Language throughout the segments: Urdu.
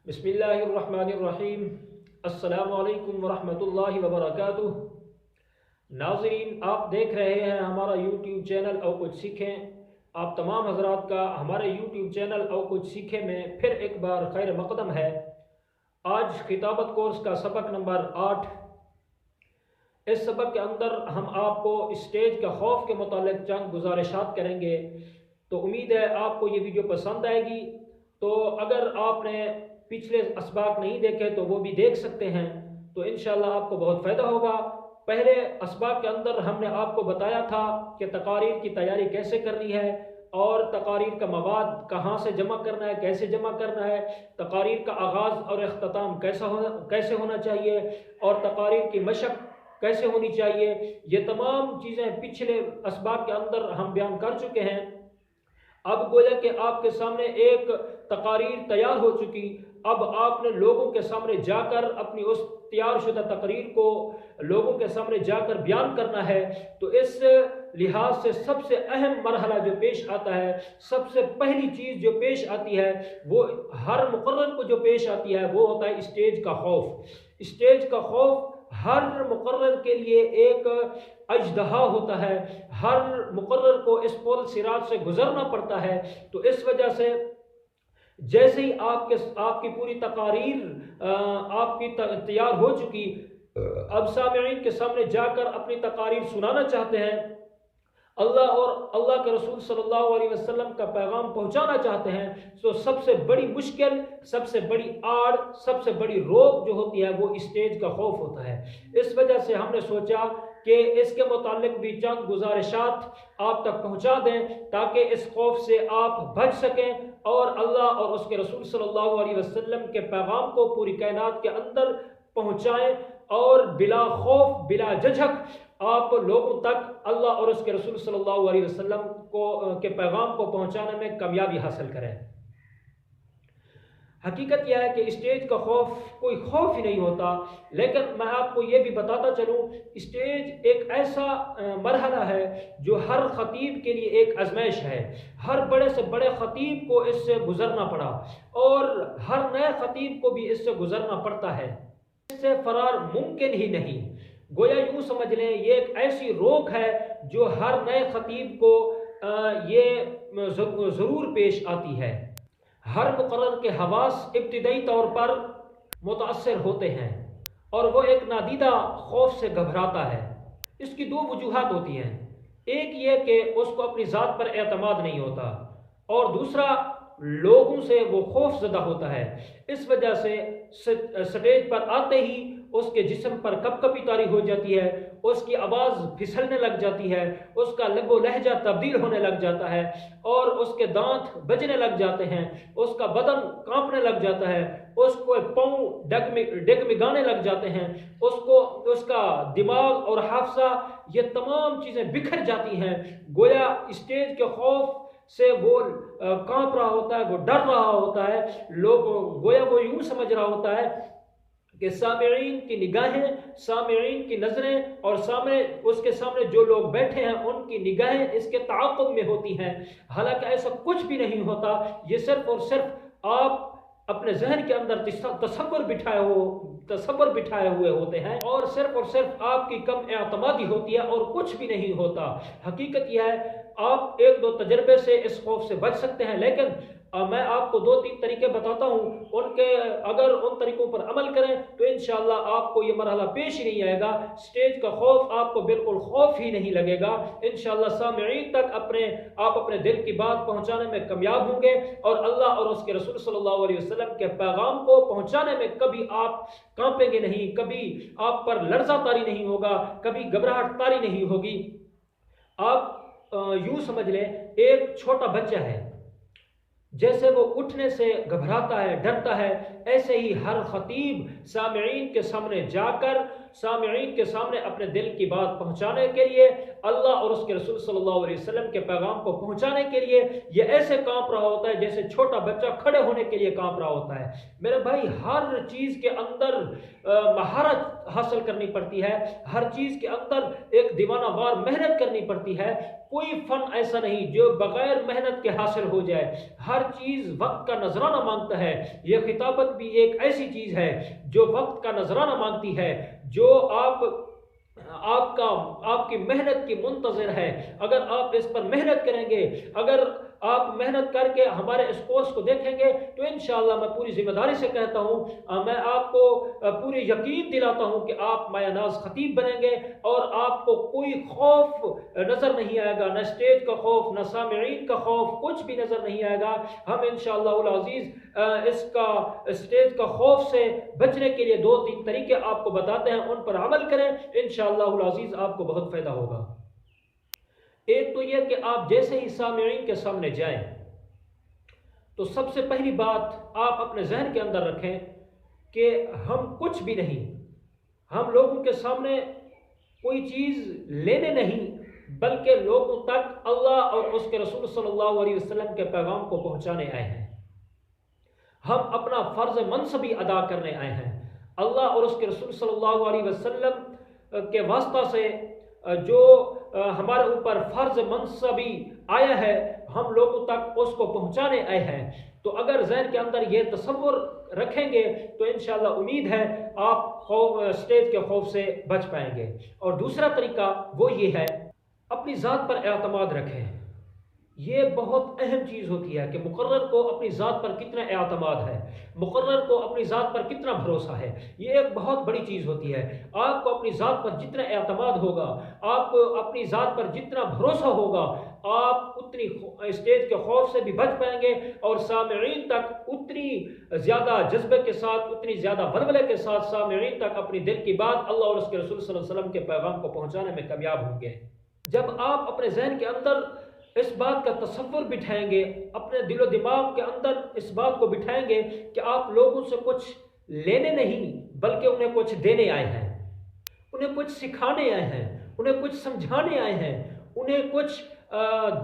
بسم اللہ الرحمن الرحیم۔ السلام علیکم ورحمۃ اللہ وبرکاتہ۔ ناظرین، آپ دیکھ رہے ہیں ہمارا یوٹیوب چینل او کچھ سیکھیں۔ آپ تمام حضرات کا ہمارے یوٹیوب چینل او کچھ سیکھیں میں پھر ایک بار خیر مقدم ہے۔ آج خطابت کورس کا سبق نمبر 8۔ اس سبق کے اندر ہم آپ کو اسٹیج کا خوف کے متعلق چند گزارشات کریں گے، تو امید ہے آپ کو یہ ویڈیو پسند آئے گی۔ تو اگر آپ نے پچھلے اسباق نہیں دیکھے تو وہ بھی دیکھ سکتے ہیں، تو انشاءاللہ آپ کو بہت فائدہ ہوگا۔ پہلے اسباق کے اندر ہم نے آپ کو بتایا تھا کہ تقاریر کی تیاری کیسے کرنی ہے، اور تقاریر کا مواد کہاں سے جمع کرنا ہے، کیسے جمع کرنا ہے، تقاریر کا آغاز اور اختتام کیسے ہونا چاہیے، اور تقاریر کی مشق کیسے ہونی چاہیے۔ یہ تمام چیزیں پچھلے اسباق کے اندر ہم بیان کر چکے ہیں۔ اب گویا کہ آپ کے سامنے ایک تقاریر تیار ہو چکی، اب آپ نے لوگوں کے سامنے جا کر اپنی اس تیار شدہ تقریر کو لوگوں کے سامنے جا کر بیان کرنا ہے۔ تو اس لحاظ سے سب سے اہم مرحلہ جو پیش آتا ہے، سب سے پہلی چیز جو پیش آتی ہے، وہ ہر مقرر کو جو پیش آتی ہے وہ ہوتا ہے اسٹیج کا خوف۔ اسٹیج کا خوف ہر مقرر کے لیے ایک اژدہا ہوتا ہے، ہر مقرر کو اس پل صراط سے گزرنا پڑتا ہے۔ تو اس وجہ سے جیسے ہی آپ کی پوری تقاریر آپ کی تیار ہو چکی، اب سامعین کے سامنے جا کر اپنی تقاریر سنانا چاہتے ہیں، اللہ اور اللہ کے رسول صلی اللہ علیہ وسلم کا پیغام پہنچانا چاہتے ہیں، تو سب سے بڑی مشکل، سب سے بڑی آڑ، سب سے بڑی روک جو ہوتی ہے وہ اسٹیج کا خوف ہوتا ہے۔ اس وجہ سے ہم نے سوچا کہ اس کے متعلق بھی چند گزارشات آپ تک پہنچا دیں، تاکہ اس خوف سے آپ بچ سکیں اور اللہ اور اس کے رسول صلی اللہ علیہ وسلم کے پیغام کو پوری کائنات کے اندر پہنچائیں، اور بلا خوف بلا جھجک آپ لوگوں تک اللہ اور اس کے رسول صلی اللہ علیہ وسلم کے پیغام کو پہنچانے میں کامیابی حاصل کریں۔ حقیقت یہ ہے کہ اسٹیج کا خوف کوئی خوف ہی نہیں ہوتا، لیکن میں آپ کو یہ بھی بتاتا چلوں، اسٹیج ایک ایسا مرحلہ ہے جو ہر خطیب کے لیے ایک آزمائش ہے۔ ہر بڑے سے بڑے خطیب کو اس سے گزرنا پڑا، اور ہر نئے خطیب کو بھی اس سے گزرنا پڑتا ہے، اس سے فرار ممکن ہی نہیں۔ گویا یوں سمجھ لیں یہ ایک ایسی روک ہے جو ہر نئے خطیب کو یہ ضرور پیش آتی ہے۔ ہر مقرر کے حواس ابتدائی طور پر متاثر ہوتے ہیں، اور وہ ایک نادیدہ خوف سے گھبراتا ہے۔ اس کی دو وجوہات ہوتی ہیں، ایک یہ کہ اس کو اپنی ذات پر اعتماد نہیں ہوتا، اور دوسرا لوگوں سے وہ خوف زدہ ہوتا ہے۔ اس وجہ سے سٹیج پر آتے ہی اس کے جسم پر کپ کپی طاری ہو جاتی ہے، اس کی آواز پھسلنے لگ جاتی ہے، اس کا لب و لہجہ تبدیل ہونے لگ جاتا ہے، اور اس کے دانت بجنے لگ جاتے ہیں، اس کا بدن کانپنے لگ جاتا ہے، اس کو پاؤں ڈگمگانے لگ جاتے ہیں، اس کا دماغ اور حافظہ یہ تمام چیزیں بکھر جاتی ہیں۔ گویا اسٹیج کے خوف سے وہ کانپ رہا ہوتا ہے، وہ ڈر رہا ہوتا ہے، گویا وہ یوں سمجھ رہا ہوتا ہے کہ سامعین کی نگاہیں، سامعین کی نظریں، اور اس کے سامنے جو لوگ بیٹھے ہیں ان کی نگاہیں اس کے تعاقب میں ہوتی ہیں۔ حالانکہ ایسا کچھ بھی نہیں ہوتا، یہ صرف اور صرف آپ اپنے ذہن کے اندر تصور بٹھائے ہوئے ہوتے ہیں، اور صرف آپ کی کم اعتمادی ہوتی ہے، اور کچھ بھی نہیں ہوتا۔ حقیقت یہ ہے آپ ایک دو تجربے سے اس خوف سے بچ سکتے ہیں، لیکن میں آپ کو 2-3 طریقے بتاتا ہوں، اگر ان طریقوں پر عمل کریں تو انشاءاللہ آپ کو یہ مرحلہ پیش ہی نہیں آئے گا، اسٹیج کا خوف آپ کو بالکل خوف ہی نہیں لگے گا۔ انشاءاللہ سامعین تک آپ اپنے دل کی بات پہنچانے میں کامیاب ہوں گے، اور اللہ اور اس کے رسول صلی اللہ علیہ وسلم کے پیغام کو پہنچانے میں کبھی آپ کانپیں گے نہیں، کبھی آپ پر لرزہ طاری نہیں ہوگا، کبھی گھبراہٹ طاری نہیں ہوگی۔ آپ یوں سمجھ لیں ایک چھوٹا بچہ ہے، جیسے وہ اٹھنے سے گھبراتا ہے، ڈرتا ہے، ایسے ہی ہر خطیب سامعین کے سامنے جا کر سامعین کے سامنے اپنے دل کی بات پہنچانے کے لیے، اللہ اور اس کے رسول صلی اللہ علیہ وسلم کے پیغام کو پہنچانے کے لیے یہ ایسے کانپ رہا ہوتا ہے جیسے چھوٹا بچہ کھڑے ہونے کے لیے کانپ رہا ہوتا ہے۔ میرے بھائی، ہر چیز کے اندر مہارت حاصل کرنی پڑتی ہے، ہر چیز کے اندر ایک دیوانہ وار محنت کرنی پڑتی ہے، کوئی فن ایسا نہیں جو بغیر محنت کے حاصل ہو جائے، ہر چیز وقت کا نذرانہ مانگتا ہے۔ یہ خطابت بھی ایک ایسی چیز ہے جو وقت کا نذرانہ مانگتی ہے، جو آپ کی محنت کی منتظر ہے۔ اگر آپ اس پر محنت کریں گے، اگر آپ محنت کر کے ہمارے اس کورس کو دیکھیں گے تو انشاءاللہ میں پوری ذمہ داری سے کہتا ہوں، میں آپ کو پوری یقین دلاتا ہوں کہ آپ مایہ ناز خطیب بنیں گے، اور آپ کو کوئی خوف نظر نہیں آئے گا، نہ اسٹیج کا خوف، نہ سامعین کا خوف، کچھ بھی نظر نہیں آئے گا۔ ہم انشاءاللہ العزیز اس کا اسٹیج کا خوف سے بچنے کے لیے 2-3 طریقے آپ کو بتاتے ہیں، ان پر عمل کریں، انشاءاللہ العزیز آپ کو بہت فائدہ ہوگا۔ ایک تو یہ کہ آپ جیسے ہی سامعین کے سامنے جائیں تو سب سے پہلی بات آپ اپنے ذہن کے اندر رکھیں کہ ہم کچھ بھی نہیں، ہم لوگوں کے سامنے کوئی چیز لینے نہیں، بلکہ لوگوں تک اللہ اور اس کے رسول صلی اللہ علیہ وسلم کے پیغام کو پہنچانے آئے ہیں۔ ہم اپنا فرض منصبی ادا کرنے آئے ہیں۔ اللہ اور اس کے رسول صلی اللہ علیہ وسلم کے واسطہ سے جو ہمارے اوپر فرض منصبی آیا ہے، ہم لوگوں تک اس کو پہنچانے آئے ہیں۔ تو اگر ذہن کے اندر یہ تصور رکھیں گے تو انشاءاللہ امید ہے آپ اسٹیج کے خوف سے بچ پائیں گے۔ اور دوسرا طریقہ وہ یہ ہے، اپنی ذات پر اعتماد رکھیں۔ یہ بہت اہم چیز ہوتی ہے کہ مقرر کو اپنی ذات پر کتنا اعتماد ہے، مقرر کو اپنی ذات پر کتنا بھروسہ ہے۔ یہ ایک بہت بڑی چیز ہوتی ہے۔ آپ کو اپنی ذات پر جتنا اعتماد ہوگا، آپ کو اپنی ذات پر جتنا بھروسہ ہوگا، آپ اتنی اسٹیج کے خوف سے بھی بچ پائیں گے، اور سامعین تک اتنی زیادہ جذبے کے ساتھ، اتنی زیادہ ولولے کے ساتھ سامعین تک اپنی دل کی بات اللہ اور اس کے رسول صلی اللہ علیہ وسلم کے پیغام کو پہنچانے میں کامیاب ہوں گے۔ جب آپ اپنے ذہن کے اندر اس بات کا تصور بٹھائیں گے، اپنے دل و دماغ کے اندر اس بات کو بٹھائیں گے کہ آپ لوگوں سے کچھ لینے نہیں بلکہ انہیں کچھ دینے آئے ہیں، انہیں کچھ سکھانے آئے ہیں، انہیں کچھ سمجھانے آئے ہیں، انہیں کچھ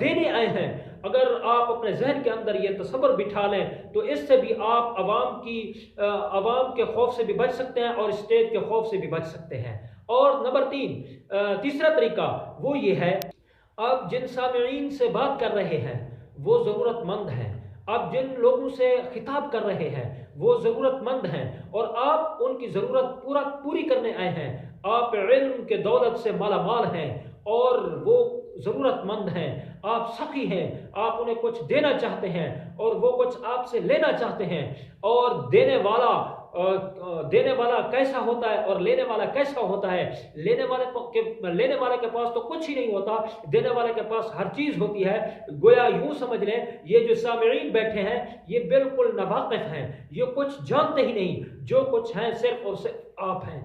دینے آئے ہیں، اگر آپ اپنے ذہن کے اندر یہ تصور بٹھا لیں تو اس سے بھی آپ عوام کے خوف سے بھی بچ سکتے ہیں اور اسٹیج کے خوف سے بھی بچ سکتے ہیں۔ اور نمبر 3، تیسرا طریقہ وہ یہ ہے، آپ جن سامعین سے بات کر رہے ہیں وہ ضرورت مند ہیں، آپ جن لوگوں سے خطاب کر رہے ہیں وہ ضرورت مند ہیں، اور آپ ان کی ضرورت پوری کرنے آئے ہیں۔ آپ علم کے دولت سے مالا مال ہیں اور وہ ضرورت مند ہیں، آپ سخی ہیں، آپ انہیں کچھ دینا چاہتے ہیں اور وہ کچھ آپ سے لینا چاہتے ہیں، اور دینے والا کیسا ہوتا ہے اور لینے والا کیسا ہوتا ہے؟ لینے والے کے پاس تو کچھ ہی نہیں ہوتا، دینے والے کے پاس ہر چیز ہوتی ہے۔ گویا یوں سمجھ لیں یہ جو سامعین بیٹھے ہیں یہ بالکل ناواقف ہیں، یہ کچھ جانتے ہی نہیں، جو کچھ ہیں صرف اور صرف آپ ہیں،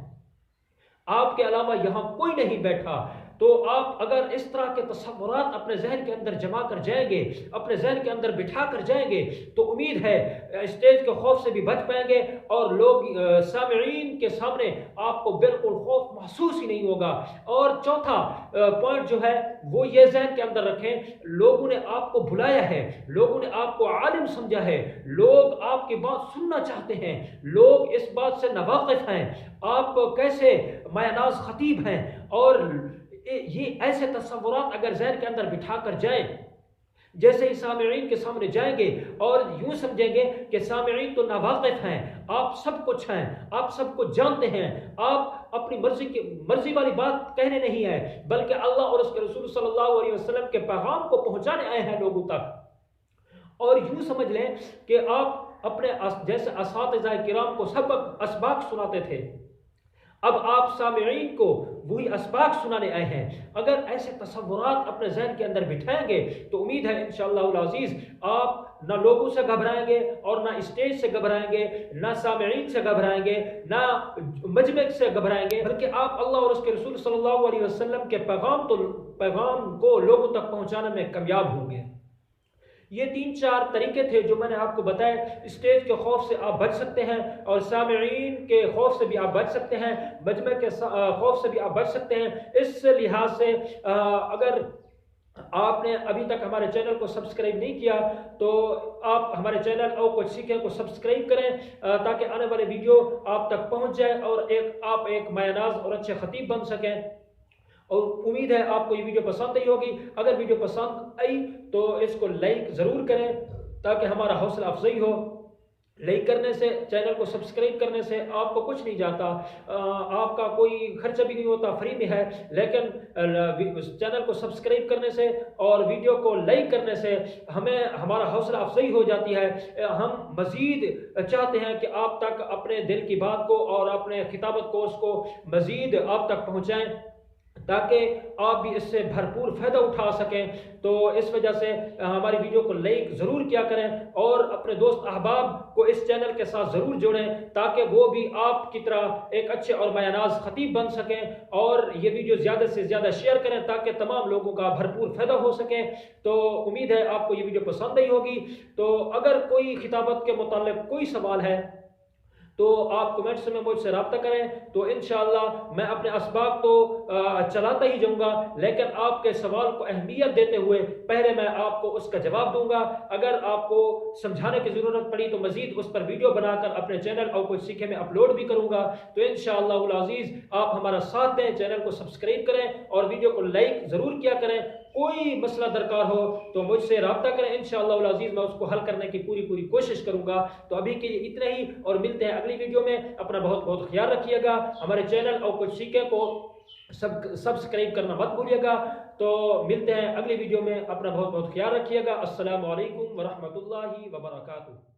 آپ کے علاوہ یہاں کوئی نہیں بیٹھا۔ تو آپ اگر اس طرح کے تصورات اپنے ذہن کے اندر جما کر جائیں گے، اپنے ذہن کے اندر بٹھا کر جائیں گے، تو امید ہے اسٹیج کے خوف سے بھی بچ پائیں گے، اور لوگ سامعین کے سامنے آپ کو بالکل خوف محسوس ہی نہیں ہوگا۔ اور چوتھا پوائنٹ جو ہے وہ یہ ذہن کے اندر رکھیں، لوگوں نے آپ کو بلایا ہے، لوگوں نے آپ کو عالم سمجھا ہے، لوگ آپ کی بات سننا چاہتے ہیں، لوگ اس بات سے ناواقف ہیں آپ کیسے مایہ ناز خطیب ہیں۔ اور یہ ایسے تصورات اگر ذہن کے اندر بٹھا کر جائیں، جیسے ہی سامعین کے سامنے جائیں گے اور یوں سمجھیں گے کہ سامعین تو ناواقف ہیں، آپ سب کچھ ہیں، آپ سب کچھ جانتے ہیں، آپ اپنی مرضی والی بات کہنے نہیں آئے بلکہ اللہ اور اس کے رسول صلی اللہ علیہ وسلم کے پیغام کو پہنچانے آئے ہیں لوگوں تک۔ اور یوں سمجھ لیں کہ آپ اپنے جیسے اساتذہ کرام کو اسباق سناتے تھے، اب آپ سامعین کو وہی اسباق سنانے آئے ہیں۔ اگر ایسے تصورات اپنے ذہن کے اندر بٹھائیں گے تو امید ہے انشاءاللہ العزیز آپ نہ لوگوں سے گھبرائیں گے اور نہ اسٹیج سے گھبرائیں گے، نہ سامعین سے گھبرائیں گے، نہ مجمع سے گھبرائیں گے، بلکہ آپ اللہ اور اس کے رسول صلی اللہ علیہ وسلم کے پیغام کو لوگوں تک پہنچانے میں کامیاب ہوں گے۔ یہ 3-4 طریقے تھے جو میں نے آپ کو بتائے، اسٹیج کے خوف سے آپ بچ سکتے ہیں، اور سامعین کے خوف سے بھی آپ بچ سکتے ہیں، مجمع کے خوف سے بھی آپ بچ سکتے ہیں۔ اس لحاظ سے اگر آپ نے ابھی تک ہمارے چینل کو سبسکرائب نہیں کیا تو آپ ہمارے چینل اور کچھ سیکھیں کو سبسکرائب کریں تاکہ آنے والے ویڈیو آپ تک پہنچ جائے اور آپ ایک مایہ ناز اور اچھے خطیب بن سکیں۔ اور امید ہے آپ کو یہ ویڈیو پسند آئی ہوگی. اگر ویڈیو پسند آئی تو اس کو لائک ضرور کریں تاکہ ہمارا حوصلہ افزائی ہو. لائک کرنے سے، چینل کو سبسکرائب کرنے سے آپ کو کچھ نہیں جاتا، آپ کا کوئی خرچہ بھی نہیں ہوتا، فری میں ہے. لیکن چینل کو سبسکرائب کرنے سے اور ویڈیو کو لائک کرنے سے ہمیں ہمارا حوصلہ افزائی ہو جاتی ہے. ہم مزید چاہتے ہیں کہ آپ تک اپنے دل کی بات کو اور اپنے خطابت کورس کو مزید آپ تک پہنچائیں تاکہ آپ بھی اس سے بھرپور فائدہ اٹھا سکیں. تو اس وجہ سے ہماری ویڈیو کو لائک ضرور کیا کریں اور اپنے دوست احباب کو اس چینل کے ساتھ ضرور جوڑیں تاکہ وہ بھی آپ کی طرح ایک اچھے اور مایاناز خطیب بن سکیں. اور یہ ویڈیو زیادہ سے زیادہ شیئر کریں تاکہ تمام لوگوں کا بھرپور فائدہ ہو سکے. تو امید ہے آپ کو یہ ویڈیو پسند آئی ہوگی. تو اگر کوئی خطابت کے متعلق کوئی سوال ہے تو آپ کمنٹس میں مجھ سے رابطہ کریں. تو انشاءاللہ میں اپنے اسباق تو چلاتا ہی جاؤں گا، لیکن آپ کے سوال کو اہمیت دیتے ہوئے پہلے میں آپ کو اس کا جواب دوں گا. اگر آپ کو سمجھانے کی ضرورت پڑی تو مزید اس پر ویڈیو بنا کر اپنے چینل اور کچھ سیکھے میں اپلوڈ بھی کروں گا. تو انشاءاللہ العزیز آپ ہمارا ساتھ دیں، چینل کو سبسکرائب کریں اور ویڈیو کو لائک ضرور کیا کریں. کوئی مسئلہ درکار ہو تو مجھ سے رابطہ کریں، انشاءاللہ العزیز میں اس کو حل کرنے کی پوری کوشش کروں گا. تو ابھی کے لیے اتنا ہی اور ملتے ہیں اگلی ویڈیو میں. اپنا بہت خیال رکھیے گا. ہمارے چینل اور کچھ سیکھے کو سبسکرائب کرنا مت بھولیے گا. تو ملتے ہیں اگلی ویڈیو میں. اپنا بہت خیال رکھیے گا. السلام علیکم ورحمۃ اللہ وبرکاتہ.